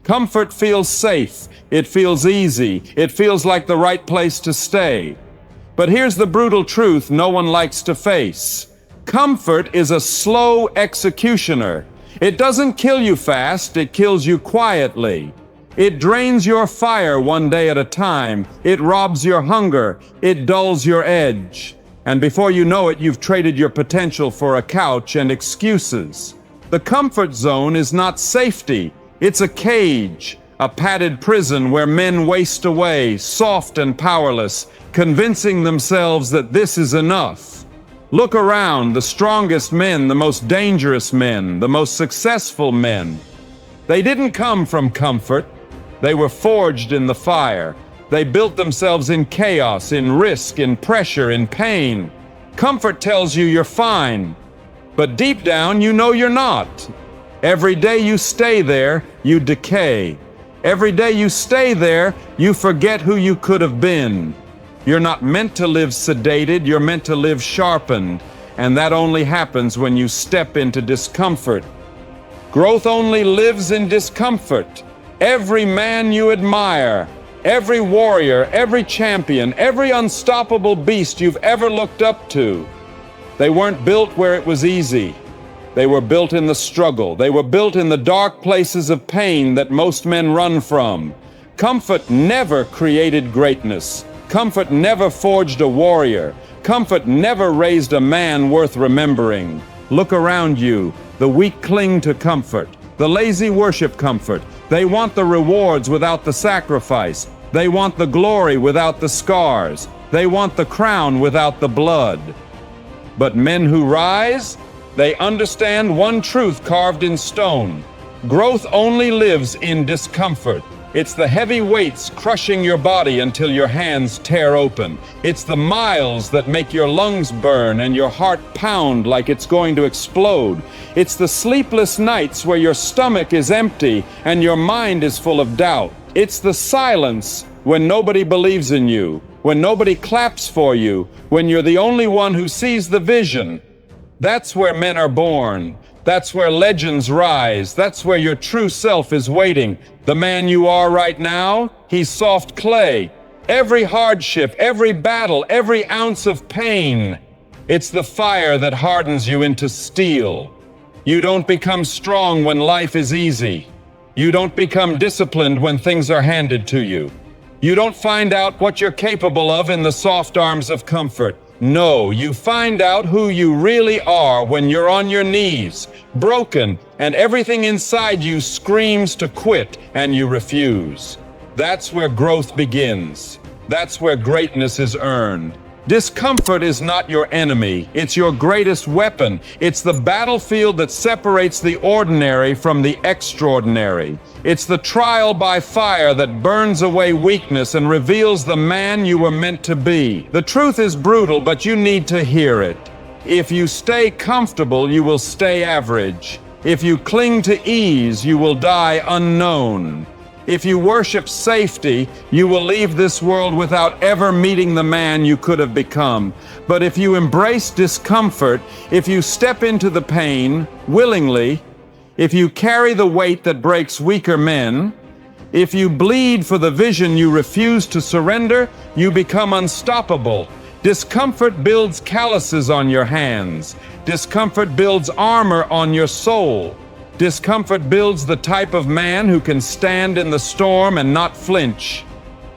Comfort feels safe. It feels easy. It feels like the right place to stay. But here's the brutal truth no one likes to face. Comfort is a slow executioner. It doesn't kill you fast, it kills you quietly. It drains your fire one day at a time. It robs your hunger. It dulls your edge. And before you know it, you've traded your potential for a couch and excuses. The comfort zone is not safety. It's a cage, a padded prison where men waste away, soft and powerless, convincing themselves that this is enough. Look around, the strongest men, the most dangerous men, the most successful men. They didn't come from comfort. They were forged in the fire. They built themselves in chaos, in risk, in pressure, in pain. Comfort tells you you're fine, but deep down you know you're not. Every day you stay there, you decay. Every day you stay there, you forget who you could have been. You're not meant to live sedated, you're meant to live sharpened, and that only happens when you step into discomfort. Growth only lives in discomfort. Every man you admire, every warrior, every champion, every unstoppable beast you've ever looked up to, they weren't built where it was easy. They were built in the struggle. They were built in the dark places of pain that most men run from. Comfort never created greatness. Comfort never forged a warrior. Comfort never raised a man worth remembering. Look around you. The weak cling to comfort. The lazy worship comfort. They want the rewards without the sacrifice. They want the glory without the scars. They want the crown without the blood. But men who rise, they understand one truth carved in stone. Growth only lives in discomfort. It's the heavy weights crushing your body until your hands tear open. It's the miles that make your lungs burn and your heart pound like it's going to explode. It's the sleepless nights where your stomach is empty and your mind is full of doubt. It's the silence when nobody believes in you, when nobody claps for you, when you're the only one who sees the vision. That's where men are born. That's where legends rise. That's where your true self is waiting. The man you are right now, he's soft clay. Every hardship, every battle, every ounce of pain, it's the fire that hardens you into steel. You don't become strong when life is easy. You don't become disciplined when things are handed to you. You don't find out what you're capable of in the soft arms of comfort. No, you find out who you really are when you're on your knees, broken, and everything inside you screams to quit, and you refuse. That's where growth begins. That's where greatness is earned. Discomfort is not your enemy. It's your greatest weapon. It's the battlefield that separates the ordinary from the extraordinary. It's the trial by fire that burns away weakness and reveals the man you were meant to be. The truth is brutal, but you need to hear it. If you stay comfortable, you will stay average. If you cling to ease, you will die unknown. If you worship safety, you will leave this world without ever meeting the man you could have become. But if you embrace discomfort, if you step into the pain willingly, if you carry the weight that breaks weaker men, if you bleed for the vision you refuse to surrender, you become unstoppable. Discomfort builds calluses on your hands. Discomfort builds armor on your soul. Discomfort builds the type of man who can stand in the storm and not flinch.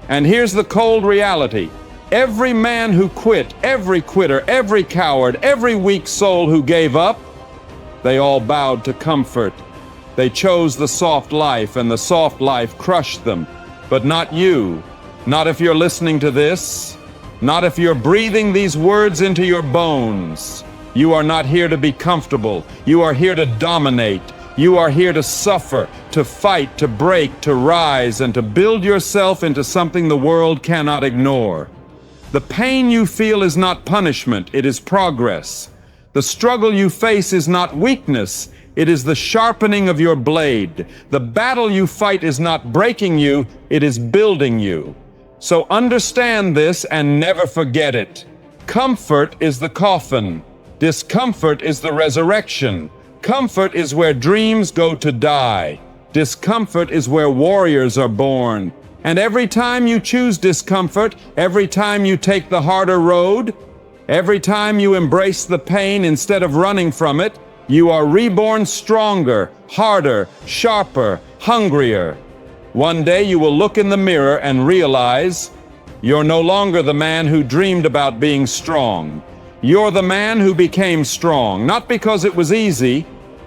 And here's the cold reality. Every man who quit, every quitter, every coward, every weak soul who gave up, they all bowed to comfort. They chose the soft life, and the soft life crushed them. But not you. Not if you're listening to this. Not if you're breathing these words into your bones. You are not here to be comfortable. You are here to dominate. You are here to suffer, to fight, to break, to rise, and to build yourself into something the world cannot ignore. The pain you feel is not punishment, it is progress. The struggle you face is not weakness, it is the sharpening of your blade. The battle you fight is not breaking you, it is building you. So understand this and never forget it. Comfort is the coffin. Discomfort is the resurrection. Comfort is where dreams go to die. Discomfort is where warriors are born. And every time you choose discomfort, every time you take the harder road, every time you embrace the pain instead of running from it, you are reborn stronger, harder, sharper, hungrier. One day you will look in the mirror and realize you're no longer the man who dreamed about being strong. You're the man who became strong, not because it was easy,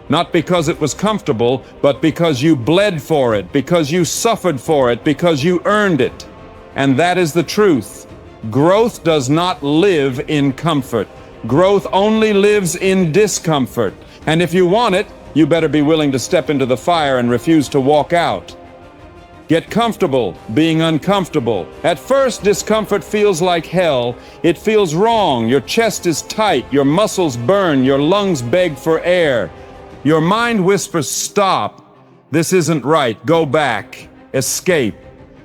not because it was comfortable, but because you bled for it, because you suffered for it, because you earned it. And that is the truth. Growth does not live in comfort. Growth only lives in discomfort. And if you want it, you better be willing to step into the fire and refuse to walk out. Get comfortable being uncomfortable. At first, discomfort feels like hell. It feels wrong. Your chest is tight. Your muscles burn. Your lungs beg for air. Your mind whispers, stop. This isn't right. Go back. Escape.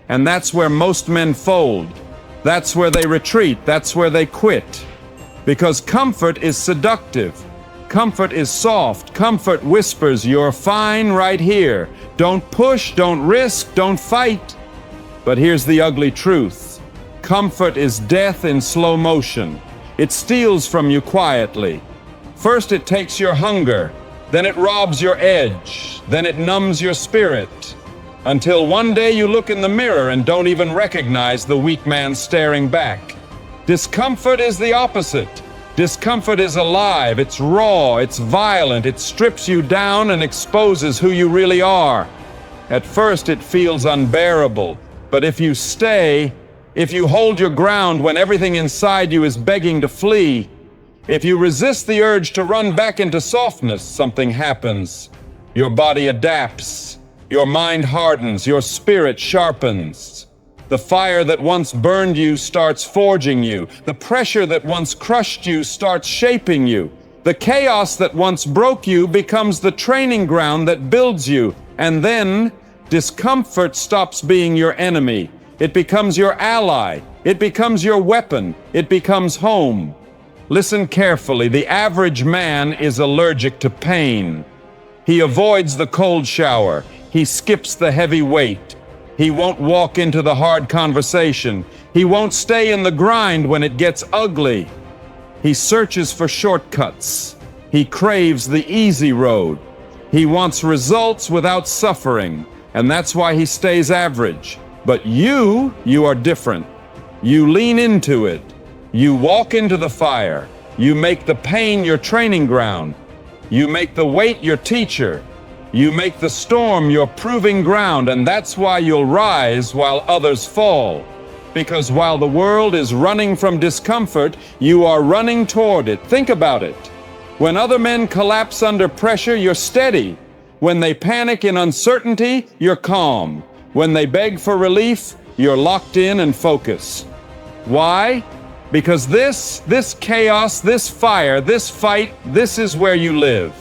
And that's where most men fold. That's where they retreat. That's where they quit. Because comfort is seductive. Comfort is soft. Comfort whispers, you're fine right here. Don't push, don't risk, don't fight. But here's the ugly truth. Comfort is death in slow motion. It steals from you quietly. First it takes your hunger, then it robs your edge, then it numbs your spirit. Until one day you look in the mirror and don't even recognize the weak man staring back. Discomfort is the opposite. Discomfort is alive, it's raw, it's violent, it strips you down and exposes who you really are. At first it feels unbearable, but if you stay, if you hold your ground when everything inside you is begging to flee, if you resist the urge to run back into softness, something happens. Your body adapts, your mind hardens, your spirit sharpens. The fire that once burned you starts forging you. The pressure that once crushed you starts shaping you. The chaos that once broke you becomes the training ground that builds you. And then discomfort stops being your enemy. It becomes your ally. It becomes your weapon. It becomes home. Listen carefully. The average man is allergic to pain. He avoids the cold shower. He skips the heavy weight. He won't walk into the hard conversation. He won't stay in the grind when it gets ugly. He searches for shortcuts. He craves the easy road. He wants results without suffering, and that's why he stays average. But you are different. You lean into it. You walk into the fire. You make the pain your training ground. You make the weight your teacher. You make the storm your proving ground, and that's why you'll rise while others fall. Because while the world is running from discomfort, you are running toward it. Think about it. When other men collapse under pressure, you're steady. When they panic in uncertainty, you're calm. When they beg for relief, you're locked in and focused. Why? Because this chaos, this fire, this fight, this is where you live.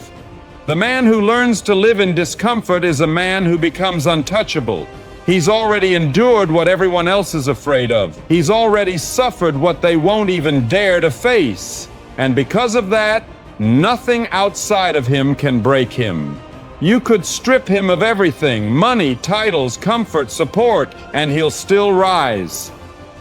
The man who learns to live in discomfort is a man who becomes untouchable. He's already endured what everyone else is afraid of. He's already suffered what they won't even dare to face. And because of that, nothing outside of him can break him. You could strip him of everything, money, titles, comfort, support, and he'll still rise.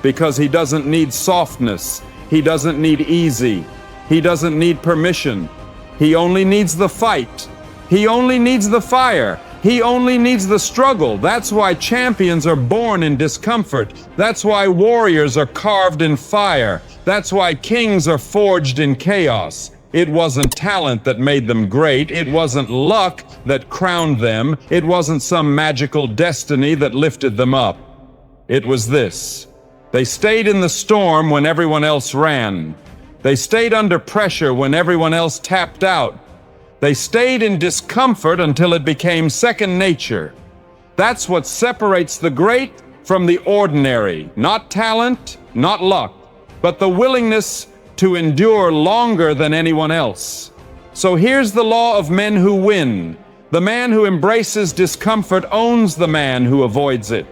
Because he doesn't need softness. He doesn't need easy. He doesn't need permission. He only needs the fight. He only needs the fire. He only needs the struggle. That's why champions are born in discomfort. That's why warriors are carved in fire. That's why kings are forged in chaos. It wasn't talent that made them great. It wasn't luck that crowned them. It wasn't some magical destiny that lifted them up. It was this. They stayed in the storm when everyone else ran. They stayed under pressure when everyone else tapped out. They stayed in discomfort until it became second nature. That's what separates the great from the ordinary. Not talent, not luck, but the willingness to endure longer than anyone else. So here's the law of men who win. The man who embraces discomfort owns the man who avoids it.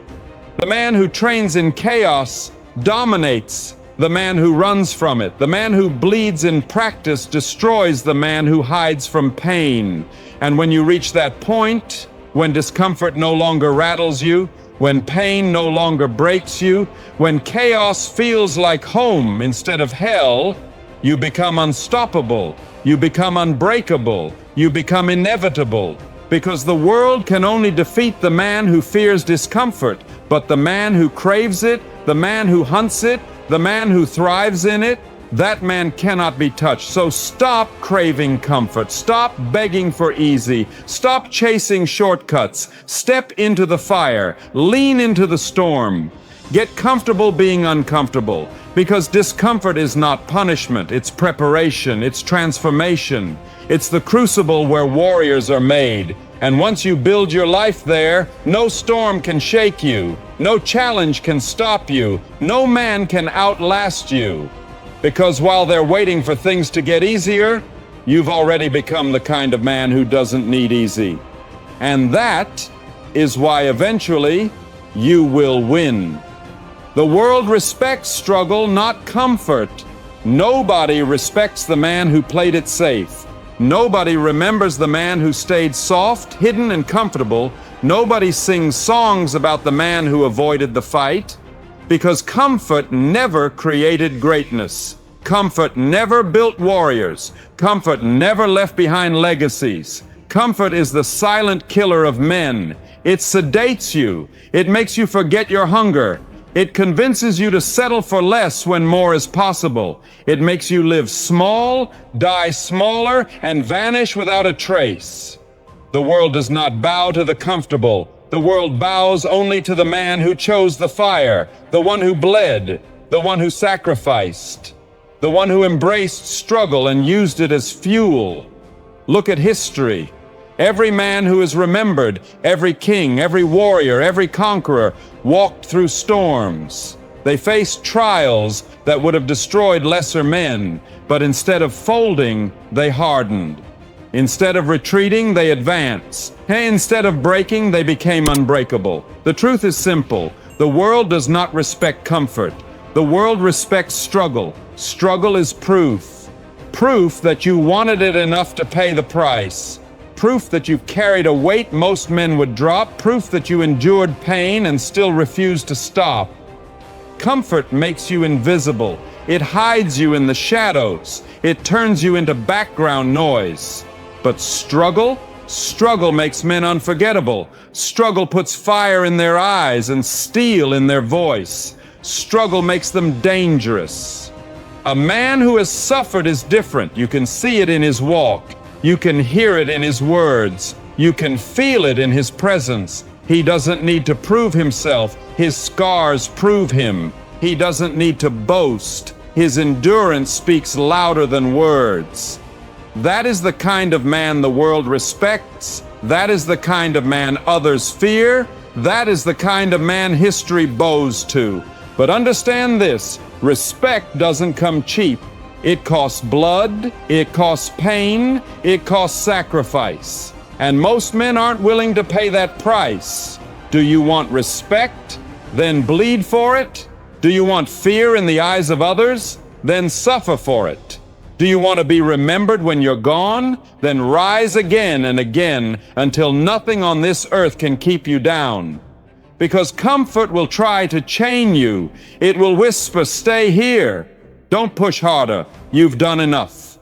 The man who trains in chaos dominates the man who runs from it. The man who bleeds in practice destroys the man who hides from pain. And when you reach that point, when discomfort no longer rattles you, when pain no longer breaks you, when chaos feels like home instead of hell, you become unstoppable, you become unbreakable, you become inevitable. Because the world can only defeat the man who fears discomfort, but the man who craves it, the man who hunts it, the man who thrives in it, that man cannot be touched. So stop craving comfort. Stop begging for easy. Stop chasing shortcuts. Step into the fire. Lean into the storm. Get comfortable being uncomfortable, because discomfort is not punishment. It's preparation. It's transformation. It's the crucible where warriors are made. And once you build your life there, no storm can shake you. No challenge can stop you. No man can outlast you. Because while they're waiting for things to get easier, you've already become the kind of man who doesn't need easy. And that is why eventually you will win. The world respects struggle, not comfort. Nobody respects the man who played it safe. Nobody remembers the man who stayed soft, hidden, and comfortable. Nobody sings songs about the man who avoided the fight. Because comfort never created greatness. Comfort never built warriors. Comfort never left behind legacies. Comfort is the silent killer of men. It sedates you. It makes you forget your hunger. It convinces you to settle for less when more is possible. It makes you live small, die smaller, and vanish without a trace. The world does not bow to the comfortable. The world bows only to the man who chose the fire, the one who bled, the one who sacrificed, the one who embraced struggle and used it as fuel. Look at history. Every man who is remembered, every king, every warrior, every conqueror, walked through storms. They faced trials that would have destroyed lesser men, but instead of folding, they hardened. Instead of retreating, they advanced. Instead of breaking, they became unbreakable. The truth is simple. The world does not respect comfort. The world respects struggle. Struggle is proof. Proof that you wanted it enough to pay the price. Proof that you've carried a weight most men would drop. Proof that you endured pain and still refused to stop. Comfort makes you invisible. It hides you in the shadows. It turns you into background noise. But struggle makes men unforgettable. Struggle puts fire in their eyes and steel in their voice. Struggle makes them dangerous. A man who has suffered is different. You can see it in his walk. You can hear it in his words. You can feel it in his presence. He doesn't need to prove himself. His scars prove him. He doesn't need to boast. His endurance speaks louder than words. That is the kind of man the world respects. That is the kind of man others fear. That is the kind of man history bows to. But understand this, respect doesn't come cheap. It costs blood, it costs pain, it costs sacrifice. And most men aren't willing to pay that price. Do you want respect? Then bleed for it. Do you want fear in the eyes of others? Then suffer for it. Do you want to be remembered when you're gone? Then rise again and again until nothing on this earth can keep you down. Because comfort will try to chain you. It will whisper, stay here. Don't push harder. You've done enough.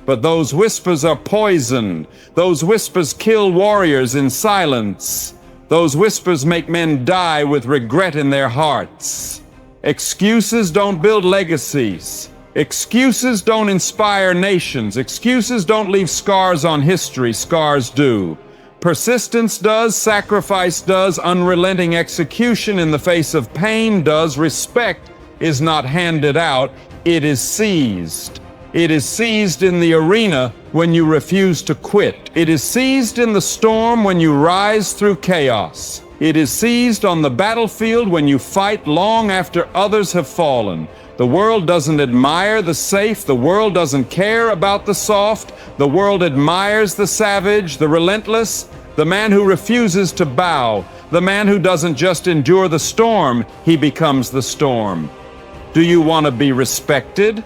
But those whispers are poison. Those whispers kill warriors in silence. Those whispers make men die with regret in their hearts. Excuses don't build legacies. Excuses don't inspire nations. Excuses don't leave scars on history. Scars do. Persistence does, sacrifice does, unrelenting execution in the face of pain does. Respect is not handed out, it is seized. It is seized in the arena when you refuse to quit. It is seized in the storm when you rise through chaos. It is seized on the battlefield when you fight long after others have fallen. The world doesn't admire the safe. The world doesn't care about the soft. The world admires the savage, the relentless, the man who refuses to bow, the man who doesn't just endure the storm, he becomes the storm. Do you want to be respected?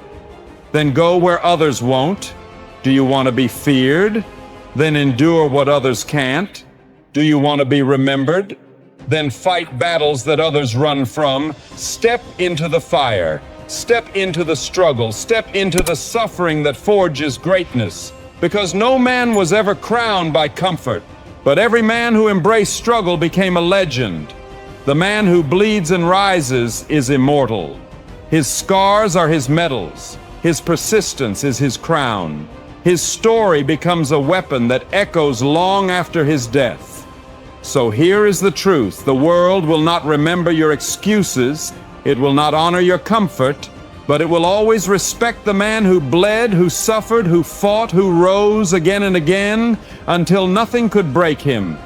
Then go where others won't. Do you want to be feared? Then endure what others can't. Do you want to be remembered? Then fight battles that others run from. Step into the fire. Step into the struggle. Step into the suffering that forges greatness. Because no man was ever crowned by comfort, but every man who embraced struggle became a legend. The man who bleeds and rises is immortal. His scars are his medals. His persistence is his crown. His story becomes a weapon that echoes long after his death. So here is the truth. The world will not remember your excuses. It will not honor your comfort, but it will always respect the man who bled, who suffered, who fought, who rose again and again until nothing could break him.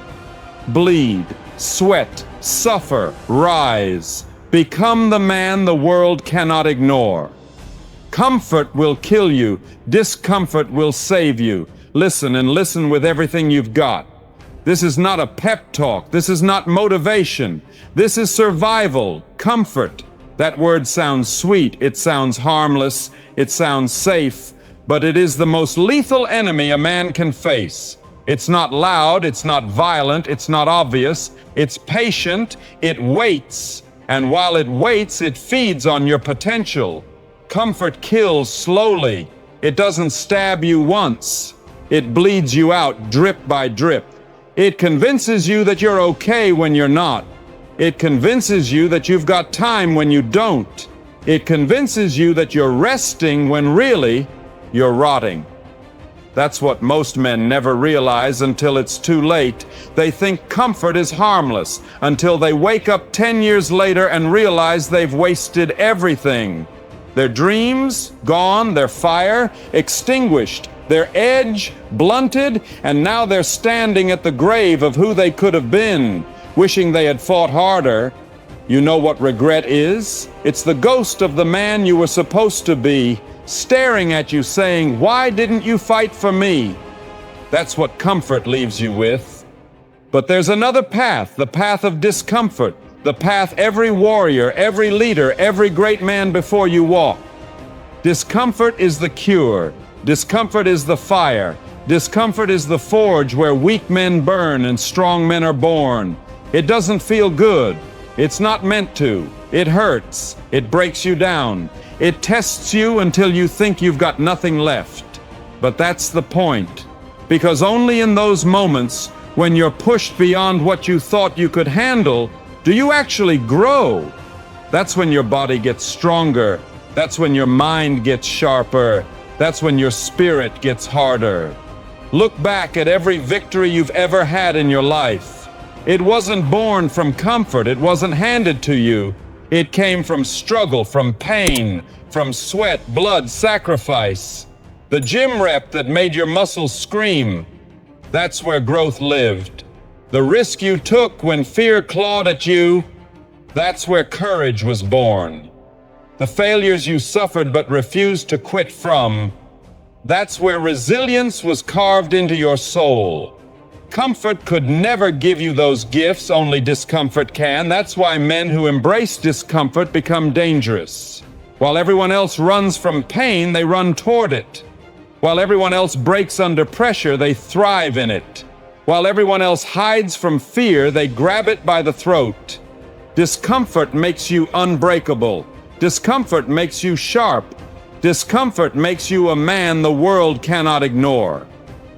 Bleed, sweat, suffer, rise. Become the man the world cannot ignore. Comfort will kill you. Discomfort will save you. Listen, and listen with everything you've got. This is not a pep talk. This is not motivation. This is survival, comfort. That word sounds sweet. It sounds harmless. It sounds safe. But it is the most lethal enemy a man can face. It's not loud. It's not violent. It's not obvious. It's patient. It waits. And while it waits, it feeds on your potential. Comfort kills slowly. It doesn't stab you once. It bleeds you out drip by drip. It convinces you that you're okay when you're not. It convinces you that you've got time when you don't. It convinces you that you're resting when really you're rotting. That's what most men never realize until it's too late. They think comfort is harmless until they wake up 10 years later and realize they've wasted everything. Their dreams gone, their fire extinguished, their edge blunted, and now they're standing at the grave of who they could have been, wishing they had fought harder. You know what regret is? It's the ghost of the man you were supposed to be, staring at you saying, "Why didn't you fight for me?" That's what comfort leaves you with. But there's another path, the path of discomfort, the path every warrior, every leader, every great man before you walk. Discomfort is the cure. Discomfort is the fire. Discomfort is the forge where weak men burn and strong men are born. It doesn't feel good. It's not meant to. It hurts. It breaks you down. It tests you until you think you've got nothing left. But that's the point. Because only in those moments when you're pushed beyond what you thought you could handle, do you actually grow? That's when your body gets stronger. That's when your mind gets sharper. That's when your spirit gets harder. Look back at every victory you've ever had in your life. It wasn't born from comfort. It wasn't handed to you. It came from struggle, from pain, from sweat, blood, sacrifice. The gym rep that made your muscles scream. That's where growth lived. The risk you took when fear clawed at you, that's where courage was born. The failures you suffered but refused to quit from, that's where resilience was carved into your soul. Comfort could never give you those gifts, only discomfort can. That's why men who embrace discomfort become dangerous. While everyone else runs from pain, they run toward it. While everyone else breaks under pressure, they thrive in it. While everyone else hides from fear, they grab it by the throat. Discomfort makes you unbreakable. Discomfort makes you sharp. Discomfort makes you a man the world cannot ignore.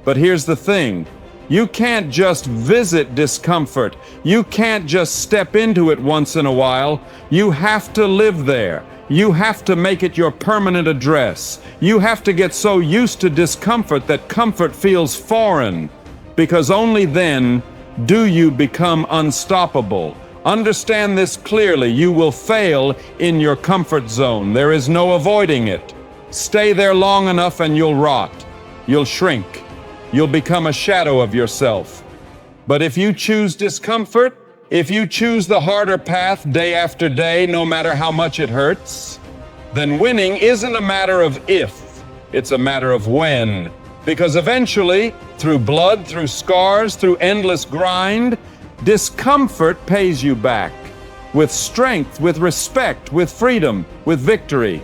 But here's the thing. You can't just visit discomfort. You can't just step into it once in a while. You have to live there. You have to make it your permanent address. You have to get so used to discomfort that comfort feels foreign. Because only then do you become unstoppable. Understand this clearly. You will fail in your comfort zone. There is no avoiding it. Stay there long enough and you'll rot. You'll shrink. You'll become a shadow of yourself. But if you choose discomfort, if you choose the harder path day after day, no matter how much it hurts, then winning isn't a matter of if, it's a matter of when. Because eventually, through blood, through scars, through endless grind, discomfort pays you back. With strength, with respect, with freedom, with victory.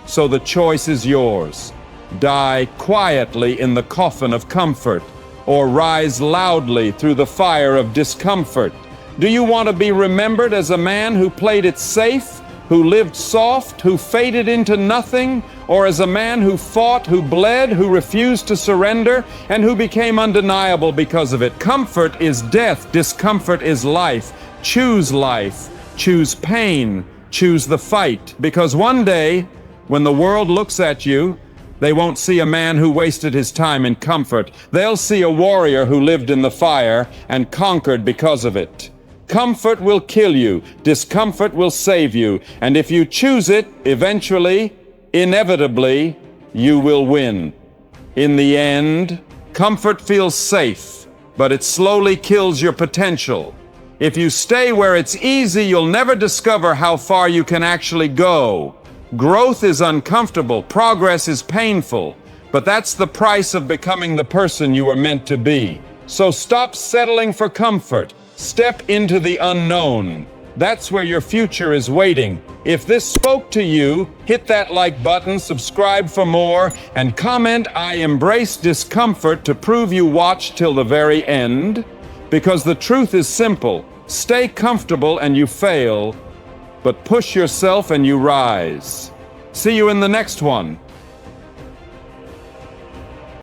So the choice is yours. Die quietly in the coffin of comfort, or rise loudly through the fire of discomfort? Do you want to be remembered as a man who played it safe, who lived soft, who faded into nothing, or as a man who fought, who bled, who refused to surrender, and who became undeniable because of it? Comfort is death, discomfort is life. Choose pain, choose the fight, because one day, when the world looks at you, they won't see a man who wasted his time in comfort. They'll see a warrior who lived in the fire and conquered because of it. Comfort will kill you, discomfort will save you, and if you choose it, eventually, inevitably, you will win. In the end, comfort feels safe, but it slowly kills your potential. If you stay where it's easy, you'll never discover how far you can actually go. Growth is uncomfortable, progress is painful, but that's the price of becoming the person you were meant to be. So stop settling for comfort. Step into the unknown. That's where your future is waiting. If this spoke to you, hit that like button, subscribe for more, and comment "I embrace discomfort" to prove you watched till the very end. Because the truth is simple. Stay comfortable and you fail, but push yourself and you rise. See you in the next one.